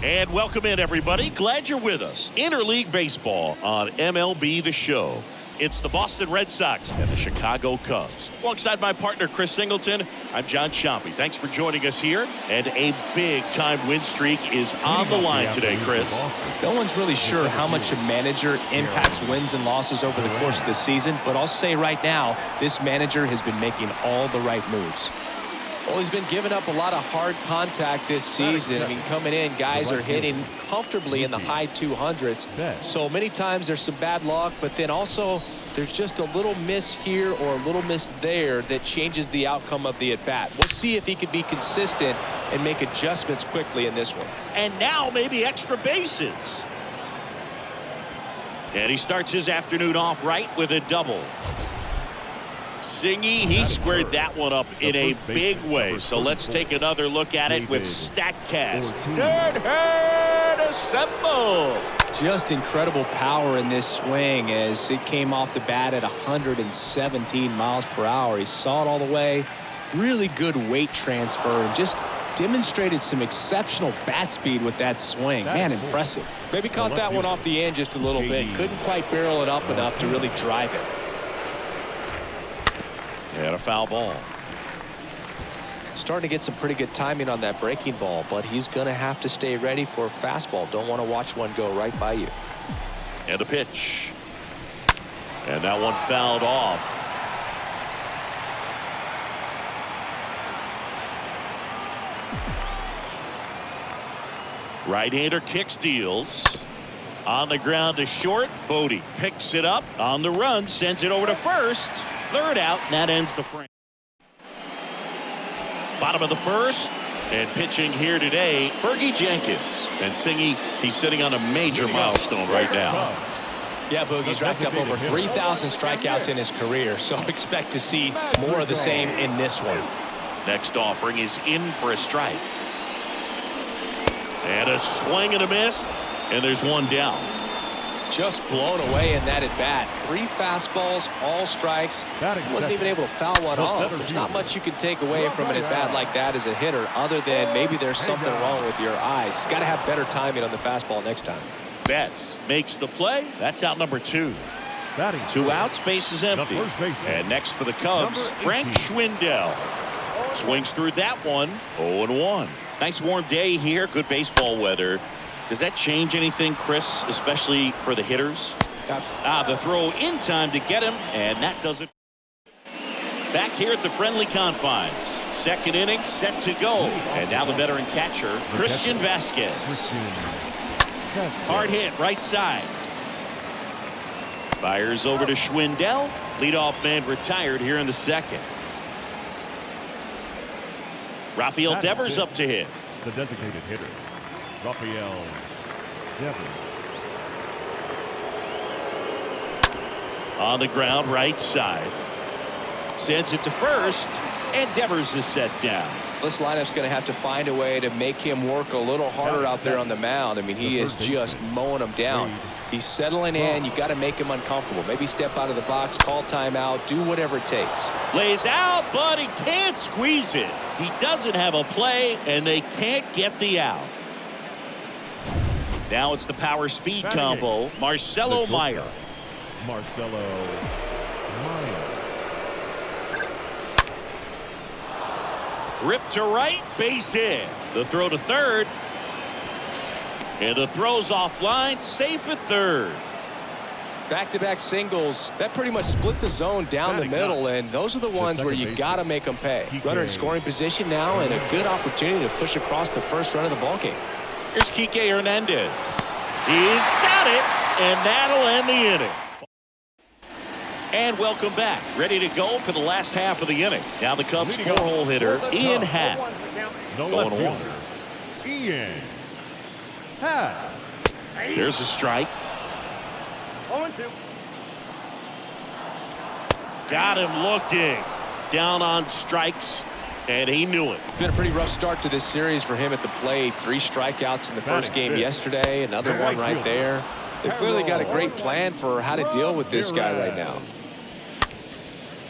And welcome in, everybody. Glad you're with us. Interleague Baseball on MLB The Show. It's the Boston Red Sox and the Chicago Cubs. Alongside my partner, Chris Singleton, I'm John Chompy. Thanks for joining us here. And a big-time win streak is on the line today, Chris. No one's really sure how much a manager impacts wins and losses over the course of the season, but I'll say right now, this manager has been making all the right moves. Well, he's been giving up a lot of hard contact this season. I mean, coming in, guys are hitting comfortably in the high 200s. So many times there's some bad luck, but then also there's just a little miss here or a little miss there that changes the outcome of the at-bat. We'll see if he can be consistent and make adjustments quickly in this one. And now maybe extra bases. And he starts his afternoon off right with a double. Singy, he squared that one up in a big way. So let's take another look at it with StatCast. Head assemble. Just incredible power in this swing as it came off the bat at 117 miles per hour. He saw it all the way. Really good weight transfer and just demonstrated some exceptional bat speed with that swing. Man, impressive. Maybe caught that one off the end just a little bit. Couldn't quite barrel it up enough to really drive it. And a foul ball. Starting to get some pretty good timing on that breaking ball, but he's going to have to stay ready for a fastball. Don't want to watch one go right by you. And a pitch. And that one fouled off. Right-hander kicks, deals. On the ground to short. Bodie picks it up on the run, sends it over to first. Third out, and that ends the frame. Bottom of the first, and pitching here today, Fergie Jenkins. And Singy, he's sitting on a major milestone right now. Yeah, Boogie's racked up over 3,000 strikeouts in his career, so expect to see more of the same in this one. Next offering is in for a strike. And a swing and a miss, and there's one down. Just blown away in that at bat. 3 fastballs, all strikes. He wasn't even able to foul one off. There's not much you can take away from an at bat like that as a hitter, other than maybe there's something wrong with your eyes. Got to have better timing on the fastball next time. Betts makes the play. That's out number 2. 2 outs, base is empty. And next for the Cubs, Frank Schwindel. Swings through that one. 0-1. Nice warm day here. Good baseball weather. Does that change anything, Chris, especially for the hitters? The throw in time to get him, and that does it. Back here at the friendly confines. Second inning set to go. And now the veteran catcher, Christian Vasquez. Hard hit, right side. Fires over to Schwindel. Leadoff man retired here in the second. Rafael Devers up to hit. The designated hitter, Rafael Devers. On the ground, right side. Sends it to first, and Devers is set down. This lineup's going to have to find a way to make him work a little harder out there on the mound. I mean, he is just mowing him down. He's settling in. You got to make him uncomfortable. Maybe step out of the box, call timeout, do whatever it takes. Lays out, but he can't squeeze it. He doesn't have a play, and they can't get the out. Now it's the power speed combo. Marcelo Meyer. Marcelo Meyer. Ripped to right, base hit. The throw to third. And the throw's offline, safe at third. Back-to-back singles. That pretty much split the zone down the middle, and those are the ones where you got to make them pay. Runner in scoring position now, and a good opportunity to push across the first run of the ballgame. Here's Kike Hernandez. He's got it, and that'll end the inning. And welcome back. Ready to go for the last half of the inning. Now the Cubs' 4-hole hitter, Ian Happ. Going to one. Ian Happ. There's a strike. 0-2. Got him looking. Down on strikes, and he knew it. Been a pretty rough start to this series for him at the plate. 3 strikeouts in the first game yesterday. Another one right there. They've clearly got a great plan for how to deal with this guy right now.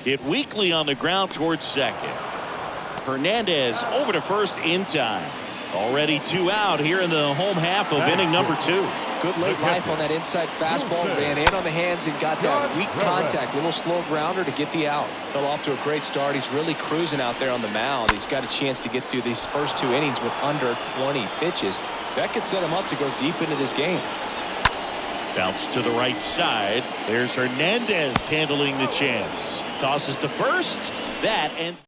Hit weakly on the ground towards second. Hernandez over to first in time. Already 2 out here in the home half of inning number 2. Good late life on that inside fastball. Ran in on the hands and got that weak contact. Little slow grounder to get the out. Fell off to a great start. He's really cruising out there on the mound. He's got a chance to get through these first 2 innings with under 20 pitches. That could set him up to go deep into this game. Bounce to the right side. There's Hernandez handling the chance. Tosses to first. That ends.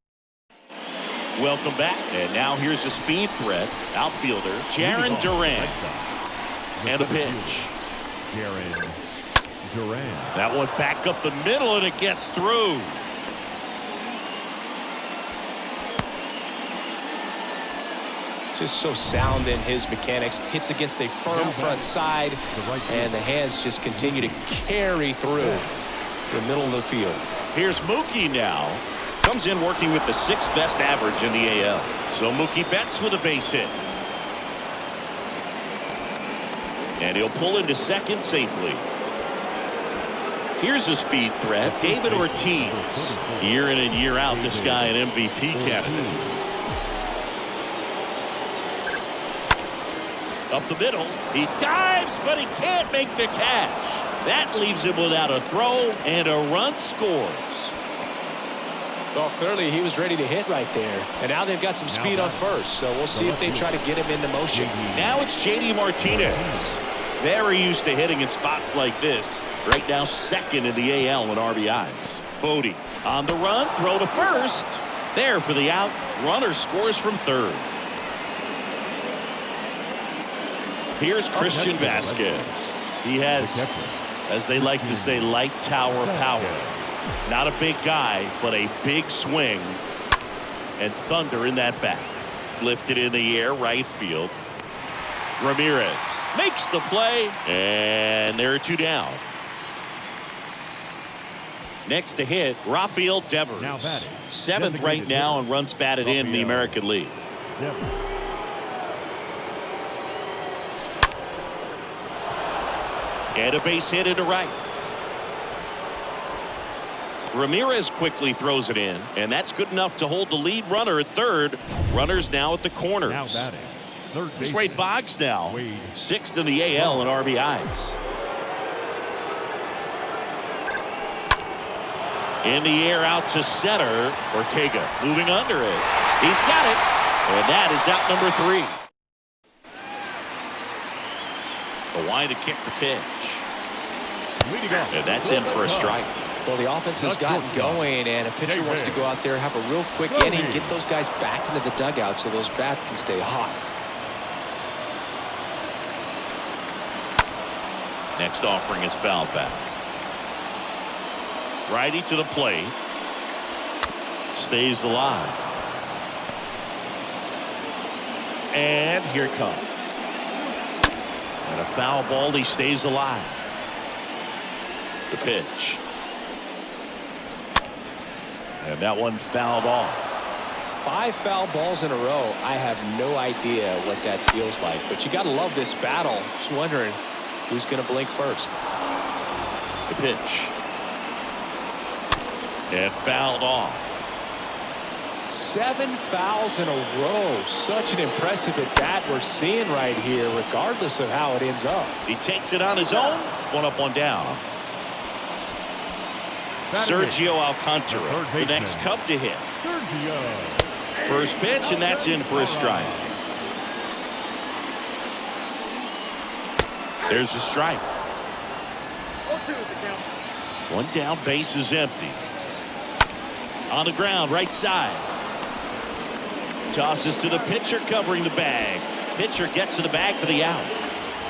Welcome back. And now here's a speed threat. Outfielder Jarren Duran. And a pitch. Jarren Duran. That one back up the middle, and it gets through. Just so sound in his mechanics. Hits against a firm front side, and the hands just continue to carry through the middle of the field. Here's Mookie now. Comes in working with the 6th best average in the AL. So Mookie Betts with a base hit. And he'll pull into second safely. Here's a speed threat. David Ortiz. Year in and year out, this guy an MVP candidate. Up the middle. He dives, but he can't make the catch. That leaves him without a throw, and a run scores. Well, clearly he was ready to hit right there. And now they've got some speed on first, so we'll see if they try to get him into motion. Now it's J.D. Martinez. Very used to hitting in spots like this. Right now 2nd in the AL in RBIs. Bodie on the run, throw to first. There for the out. Runner scores from 3rd. Here's Christian Vasquez. He has, as they like to say, light tower power. Not a big guy, but a big swing. And thunder in that bat. Lifted in the air, right field. Ramirez makes the play, and there are 2 down. Next to hit, Rafael Devers. 7th right now and runs batted in the American League. And a base hit into right. Ramirez quickly throws it in, and that's good enough to hold the lead runner at 3rd. Runners now at the corners. Here's Wade Boggs now, 6th in the AL in RBIs. In the air out to center. Ortega moving under it. He's got it, and that is out number 3. The line to kick the pitch. And that's in for a strike. Well, the offense has gotten going, and a pitcher wants to go out there, have a real quick inning, get those guys back into the dugout so those bats can stay hot. Next offering is fouled back. Righty to the plate. Stays alive. And here it comes. And a foul ball. He stays alive. The pitch. And that one fouled off. 5 foul balls in a row. I have no idea what that feels like, but you got to love this battle. Just wondering who's going to blink first. The pitch. And fouled off. 7 fouls in a row. Such an impressive at bat we're seeing right here, regardless of how it ends up. He takes it on his own. 1 up, 1 down. Sergio Alcantara, the next Cub to hit. First pitch, and that's in for a strike. There's a strike. 1 down, base is empty. On the ground, right side. Tosses to the pitcher, covering the bag. Pitcher gets to the bag for the out.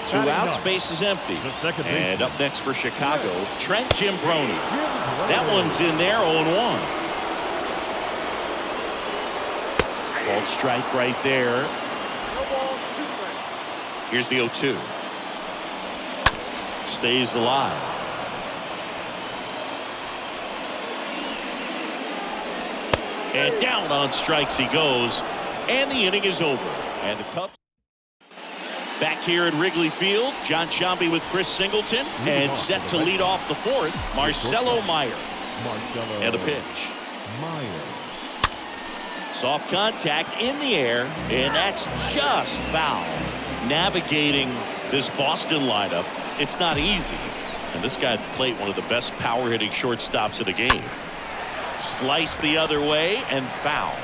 2 outs, base is empty. And up next for Chicago, Trent Jimbroni. That one's in there, 0-1. Called strike right there. Here's the 0-2. Stays alive. And down on strikes he goes. And the inning is over. And the Cubs back here at Wrigley Field. John Sciambi with Chris Singleton. And set to lead off the 4th, Marcelo Meyer. And the pitch. Soft contact in the air, and that's just foul. Navigating this Boston lineup, it's not easy. And this guy at the plate, one of the best power-hitting shortstops of the game. Slice the other way and foul.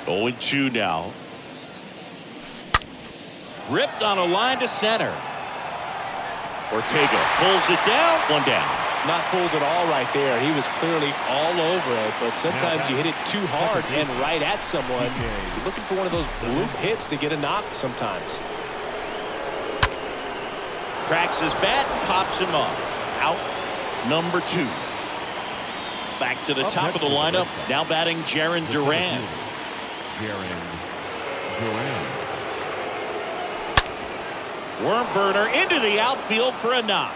Oh, 0-2 now. Ripped on a line to center. Ortega pulls it down. One down. Not fooled at all right there. He was clearly all over it, but sometimes you hit it too hard and right at someone. You're looking for one of those bloop hits to get a knock sometimes. Cracks his bat, pops him up. Out number 2. Back to the top of the lineup. Now batting Jarren Duran. Worm burner into the outfield for a knock.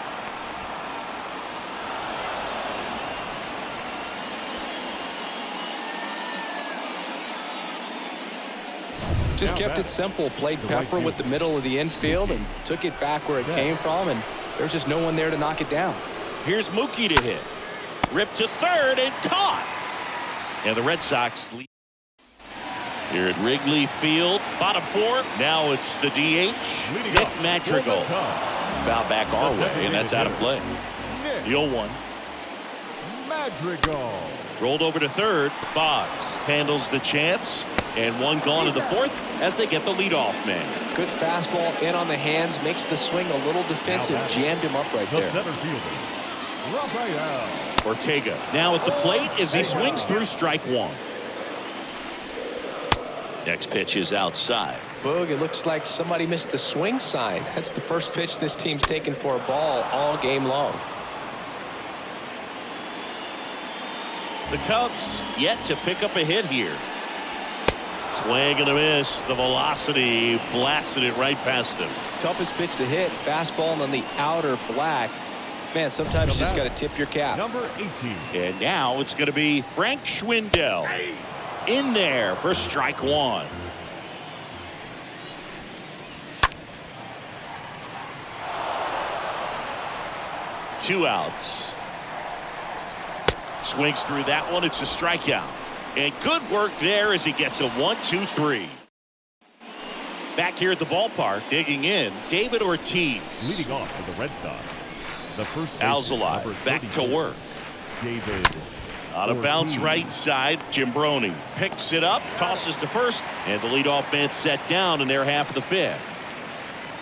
Just kept it simple. Played pepper with the middle of the infield and took it back where it came from, and there's just no one there to knock it down. Here's Mookie to hit. Ripped to third and caught. And the Red Sox lead. Here at Wrigley Field, bottom 4. Now it's the DH, Nick Madrigal. Foul back our way, and that's out of play. The 0-1. Madrigal. Rolled over to third. Boggs handles the chance, and one gone to the 4th as they get the leadoff man. Good fastball in on the hands, makes the swing a little defensive. Jammed him up right there. Center fielder, Rafael. Ortega now at the plate as he swings through strike 1. Next pitch is outside. Boog, it looks like somebody missed the swing sign. That's the first pitch this team's taken for a ball all game long. The Cubs yet to pick up a hit here. Swing and a miss. The velocity blasted it right past him. Toughest pitch to hit. Fastball on the outer black. Man, sometimes you just got to tip your cap. Number 18. And now it's going to be Frank Schwindel in there for strike 1. Two outs. Swings through that one. It's a strikeout. And good work there as he gets a 1-2-3. Back here at the ballpark, digging in, David Ortiz. Leading off for the Red Sox. The first Alzolay back to work. David On a bounce right side, Jimbroni picks it up, tosses to first, and the leadoff man set down in their half of the 5th.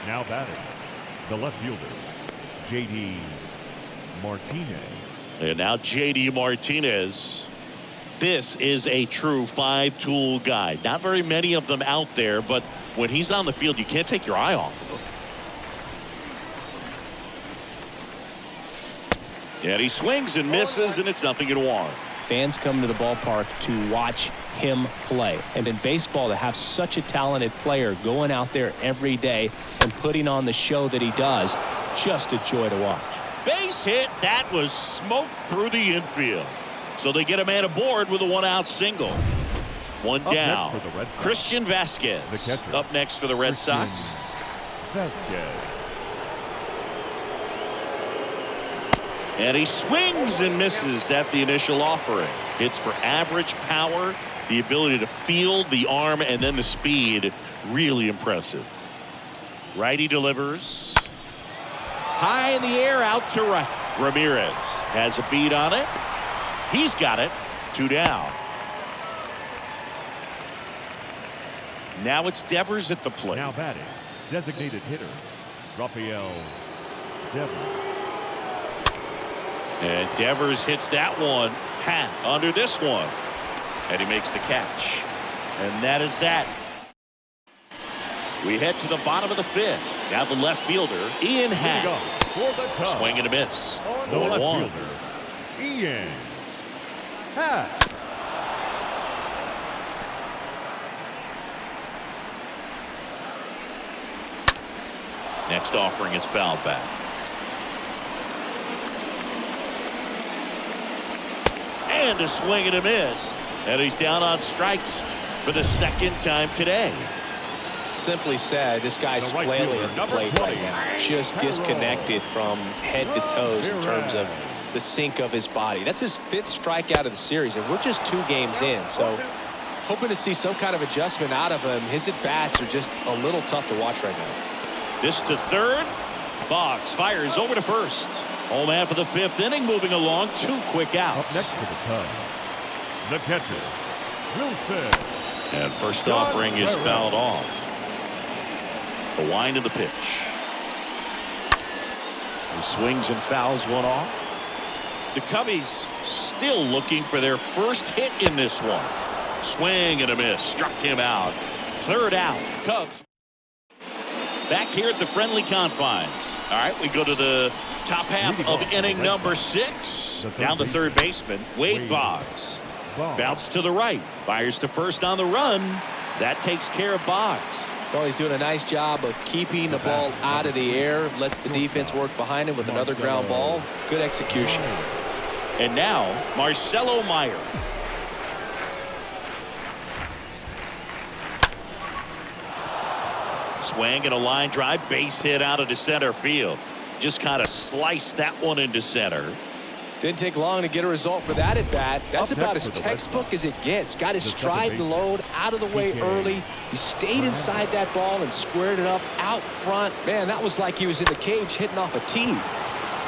Now batting, the left fielder, J.D. Martinez. And now J.D. Martinez. This is a true 5-tool guy. Not very many of them out there, but when he's on the field, you can't take your eye off of him. And he swings and misses, and it's 0-1. Fans come to the ballpark to watch him play. And in baseball, to have such a talented player going out there every day and putting on the show that he does, just a joy to watch. Base hit. That was smoked through the infield. So they get a man aboard with a 1-out single. One down. Christian Vasquez up next for the Red Sox. Vasquez. And he swings and misses at the initial offering. Hits for average power, the ability to field, the arm, and then the speed. Really impressive. Righty delivers. High in the air, out to right. Ramirez has a beat on it. He's got it. 2 down. Now it's Devers at the plate. Now batting, designated hitter, Rafael Devers. And Devers hits that one under this one. And he makes the catch. And that is that. We head to the bottom of the 5th. Now the left fielder, Ian Happ. Swing and a miss. The left 1-1. fielder, Ian Happ. Next offering is fouled back. And a swing and a miss. And he's down on strikes for the 2nd time today. Simply said, this guy's flailing at the plate right now. Just disconnected from head to toes in terms of the sink of his body. That's his 5th strikeout of the series, and we're just 2 games in. So hoping to see some kind of adjustment out of him. His at-bats are just a little tough to watch right now. This to third. Boggs fires over to first. Home man for the 5th inning, moving along. 2 quick outs. Up next for the Cubs, the catcher, Wilson. And first offering is fouled off. The wind of the pitch. He swings and fouls one off. The Cubbies still looking for their first hit in this one. Swing and a miss. Struck him out. 3rd out. Cubs back here at the friendly confines. All right, we go to the top half of inning number 6. Down to third baseman, Wade Boggs. Bounce to the right. Fires to first on the run. That takes care of Boggs. Well, he's doing a nice job of keeping the ball out of the air. Lets the defense work behind him with another ground ball. Good execution. And now, Marcelo Meyer. Swing and a line drive. Base hit out of the center field. Just kind of sliced that one into center. Didn't take long to get a result for that at bat. That's about as textbook as it gets. Got his stride and load out of the way early. He stayed inside that ball and squared it up out front. Man, that was like he was in the cage hitting off a tee.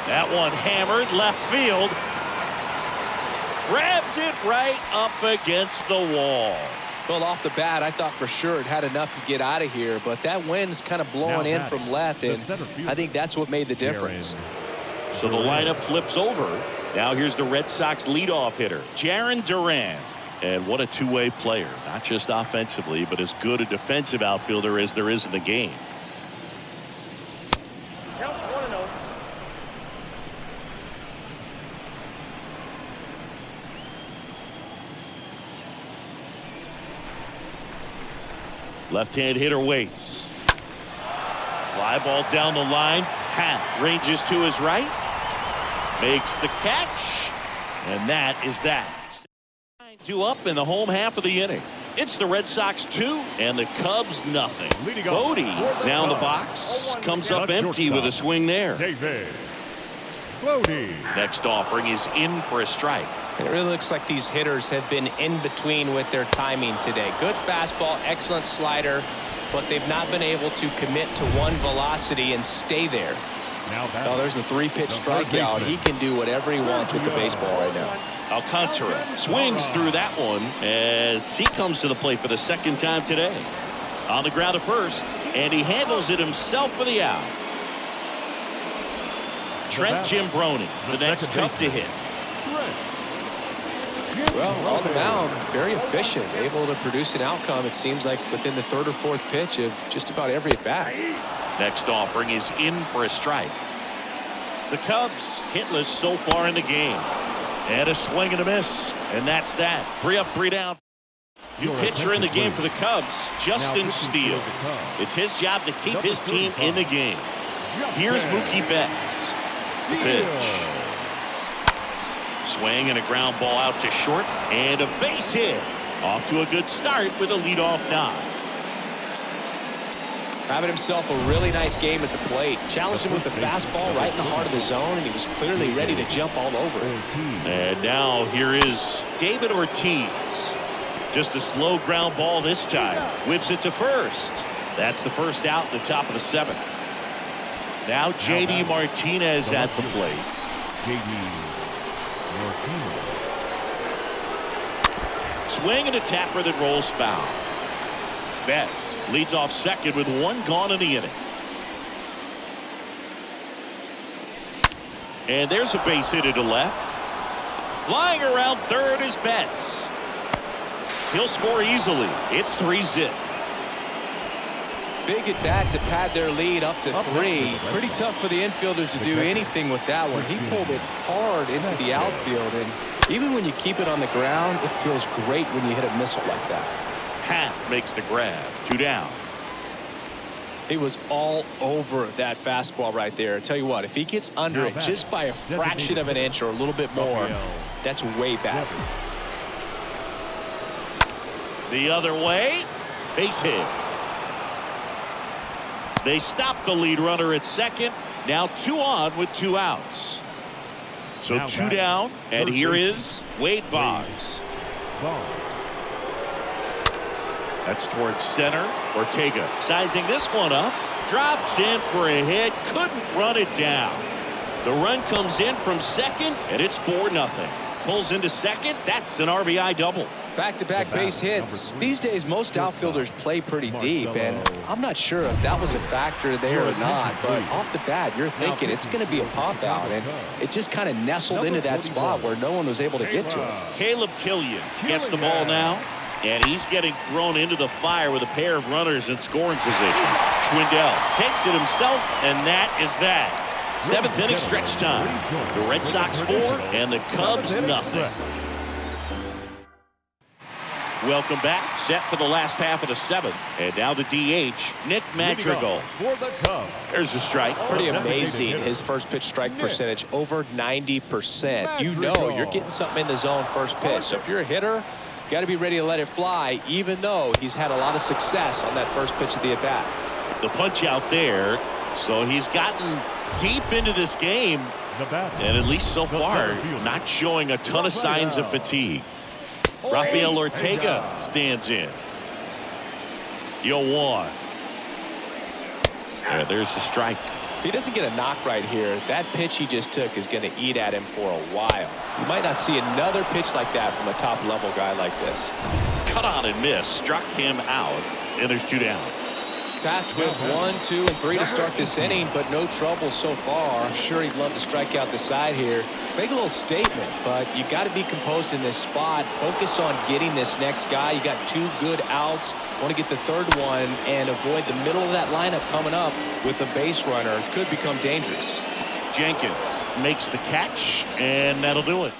That one hammered left field. Grabs it right up against the wall. Well, off the bat, I thought for sure it had enough to get out of here, but that wind's kind of blowing in from left, and I think that's what made the difference. So the lineup flips over. Now here's the Red Sox leadoff hitter, Jarren Duran. And what a two-way player, not just offensively, but as good a defensive outfielder as there is in the game. Left-hand hitter waits. Fly ball down the line. Hat ranges to his right. Makes the catch. And that is that. 2 up in the home half of the inning. It's the Red Sox 2 and the Cubs nothing. Bodie now in the box. Comes up empty with a swing there. Next offering is in for a strike. It really looks like these hitters have been in between with their timing today. Good fastball, excellent slider, but they've not been able to commit to one velocity and stay there. Oh, there's the 3-pitch strikeout. He can do whatever he wants with the baseball right now. Alcantara swings through that one as he comes to the plate for the 2nd time today. On the ground at first, and he handles it himself for the out. Trent Jimbroni, the next Cub to hit. Well, on the mound, very efficient, able to produce an outcome, it seems like, within the 3rd or 4th pitch of just about every at-bat. Next offering is in for a strike. The Cubs hitless so far in the game. And a swing and a miss. And that's that. 3 up, 3 down. New pitcher in the game for the Cubs, Justin Steele. It's his job to keep his team in the game. Here's Mookie Betts. The pitch. Swing and a ground ball out to short. And a base hit. Off to a good start with a leadoff nod. Having himself a really nice game at the plate. Challenged him with the fastball right in the heart of the zone, and he was clearly ready to jump all over it. And now here is David Ortiz. Just a slow ground ball this time. Whips it to first. That's the first out in the top of the 7th. Now J.D. Martinez at the plate. Swing and a tapper that rolls foul. Betts leads off second with 1 gone in the inning. And there's a base hit to left. Flying around third is Betts. He'll score easily. It's 3-zip. Big at bat to pad their lead up to 3. Pretty tough for the infielders to do anything with that one. He pulled it hard into the outfield, and even when you keep it on the ground, it feels great when you hit a missile like that. Hat makes the grab. 2 down. He was all over that fastball right there. I tell you what, if he gets under it just by a fraction of an inch or a little bit more, that's way back. The other way. Base hit. They stop the lead runner at second. Now 2 on with 2 outs. So Now 2 down, and third here baseman. is Wade Boggs. That's towards center. Ortega sizing this one up. Drops in for a hit. Couldn't run it down. The run comes in from second, and it's 4-0. Pulls into second. That's an RBI double. Back-to-back base hits. These days, most outfielders play pretty deep, and I'm not sure if that was a factor there or not, but off the bat, you're thinking it's going to be a pop-out, and it just kind of nestled into that spot where no one was able to get to it. Caleb Killian gets the ball now, and he's getting thrown into the fire with a pair of runners in scoring position. Schwindel takes it himself, and that is that. 7th inning stretch time. The Red Sox 4 and the Cubs nothing. Welcome back. Set for the last half of the 7th. And now the DH, Nick Madrigal. There's a strike. Pretty amazing, his first pitch strike percentage, over 90%. You know you're getting something in the zone first pitch. So if you're a hitter, you got to be ready to let it fly, even though he's had a lot of success on that first pitch of the at-bat. The punch out there. So he's gotten deep into this game. And at least so far, not showing a ton of signs of fatigue. Rafael Ortega stands in. 0-1. And there's the strike. If he doesn't get a knock right here, that pitch he just took is going to eat at him for a while. You might not see another pitch like that from a top-level guy like this. Cut on and miss. Struck him out. And there's 2 down. Tasked with 1, 2, and 3 to start this inning, but no trouble so far. I'm sure he'd love to strike out the side here. Make a little statement, but you got to be composed in this spot. Focus on getting this next guy. You got 2 good outs. Want to get the 3rd one and avoid the middle of that lineup coming up with a base runner. Could become dangerous. Jenkins makes the catch, and that'll do it.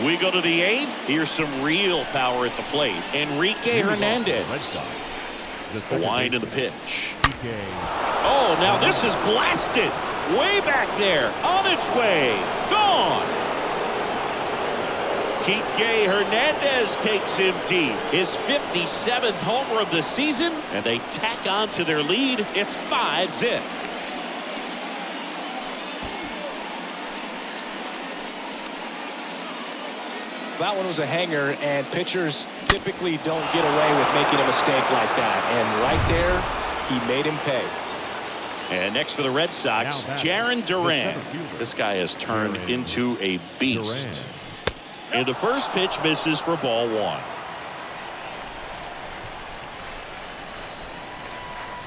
We go to the 8th. Here's some real power at the plate. Enrique Hernandez. The wind and the pitch. Oh, now this is blasted. Way back there. On its way. Gone. Enrique Hernandez takes him deep. His 57th homer of the season. And they tack on to their lead. It's 5-0. That one was a hanger, and pitchers typically don't get away with making a mistake like that. And right there, he made him pay. And next for the Red Sox, Jarren Duran. This guy has turned into a beast. And the first pitch misses for ball 1.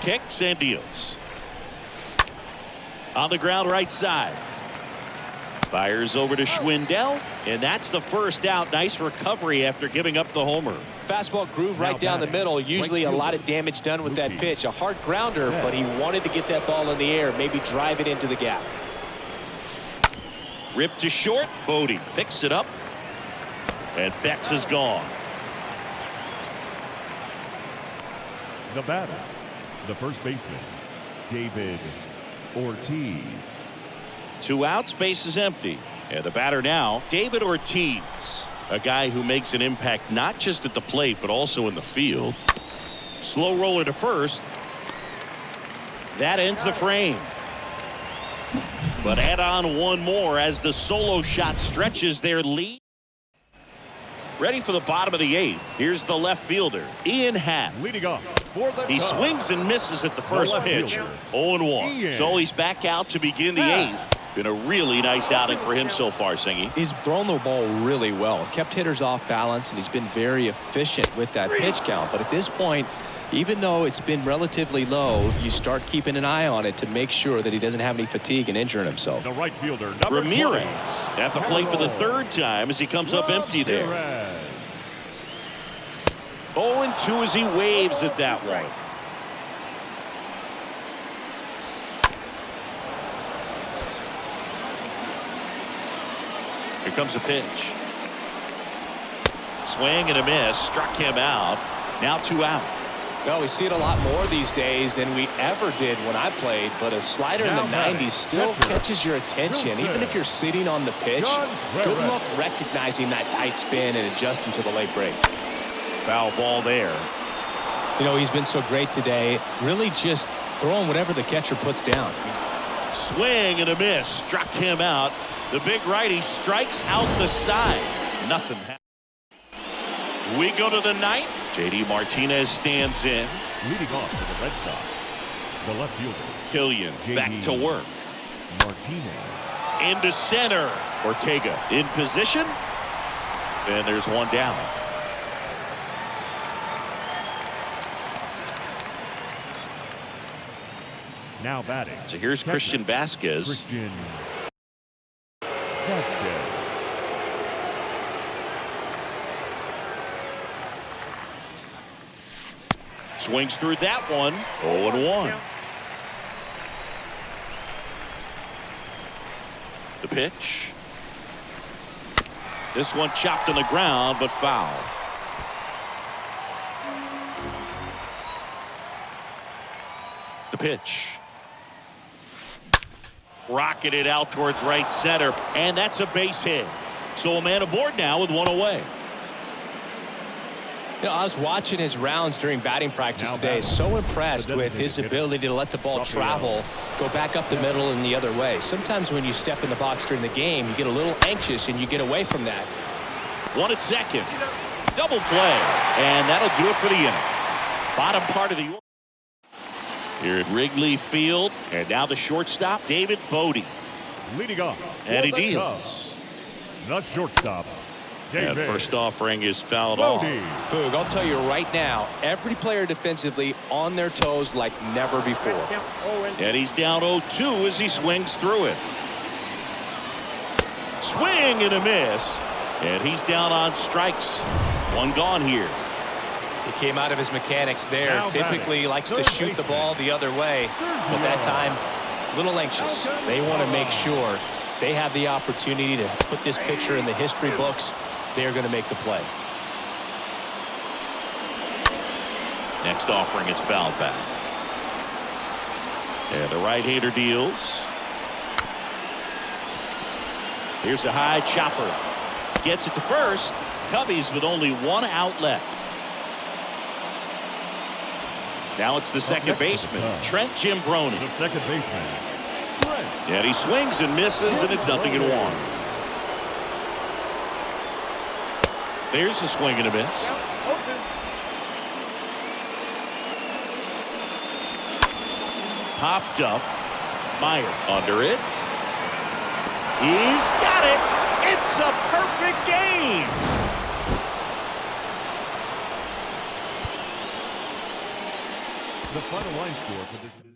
Kicks and deals. On the ground right side. Fires over to Schwindel, and that's the first out. Nice recovery after giving up the homer. Fastball groove right down the middle. Usually a lot of damage done with that pitch. A hard grounder, but he wanted to get that ball in the air, maybe drive it into the gap. Ripped to short. Bodie picks it up, and Betts is gone. The batter, the first baseman, David Ortiz. 2 outs, base is empty. And the batter now, David Ortiz. A guy who makes an impact not just at the plate, but also in the field. Slow roller to first. That ends the frame. But add on one more as the solo shot stretches their lead. Ready for the bottom of the 8th. Here's the left fielder, Ian Happ. Leading off for the He swings and misses at the first pitch. 0-1. So he's back out to begin the 8th. Been a really nice outing for him so far, Singy. He's thrown the ball really well. Kept hitters off balance, and he's been very efficient with that pitch count. But at this point, even though it's been relatively low, you start keeping an eye on it to make sure that he doesn't have any fatigue and injuring himself. The right fielder, Ramirez at the plate for the 3rd time as he comes up empty there. 0-2 as he waves at that one. Here comes a pitch. Swing and a miss. Struck him out. Now 2 out. Well, we see it a lot more these days than we ever did when I played, but a slider in the 90s still catches your attention. Even if you're sitting on the pitch, good luck recognizing that tight spin and adjusting to the late break. Foul ball there. You know, he's been so great today. Really just throwing whatever the catcher puts down. Swing and a miss. Struck him out. The big righty strikes out the side. Nothing happened. We go to the ninth. J.D. Martinez stands in. Leading off for the Red Sox, the left fielder. Killian back to work. Martinez. Into center. Ortega in position. And there's one down. Now batting. So here's Christian Vasquez. Christian Vasquez. Swings through that one. 0-1. The pitch. This one chopped on the ground, but foul. The pitch. Rocketed out towards right center, and that's a base hit. So a man aboard now with one away. You know, I was watching his rounds during batting practice today. So impressed with his ability to let the ball travel, go back up the middle and the other way. Sometimes when you step in the box during the game, you get a little anxious and you get away from that. One at second. Double play. And that'll do it for the inning. Bottom part of the order. Here at Wrigley Field. And now the shortstop, David Bodie. Leading off. And he deals. The shortstop. And first offering is fouled off. Boog, I'll tell you right now, every player defensively on their toes like never before. And he's down 0-2 as he swings through it. Swing and a miss. And he's down on strikes. One gone here. He came out of his mechanics there. Typically he likes to shoot the ball the other way. But that time, a little anxious. They want to make sure they have the opportunity to put this pitcher in the history books. They're going to make the play. Next offering is fouled back. And the right-hander deals. Here's a high chopper. Gets it to first. Cubbies with only one out left. Now it's the second baseman, Trent Jimbroni. The second baseman, Trent. And he swings and misses, and it's 0-1. There's the swing and a miss. Popped up. Meyer under it. He's got it. It's a perfect game. The final line score for this.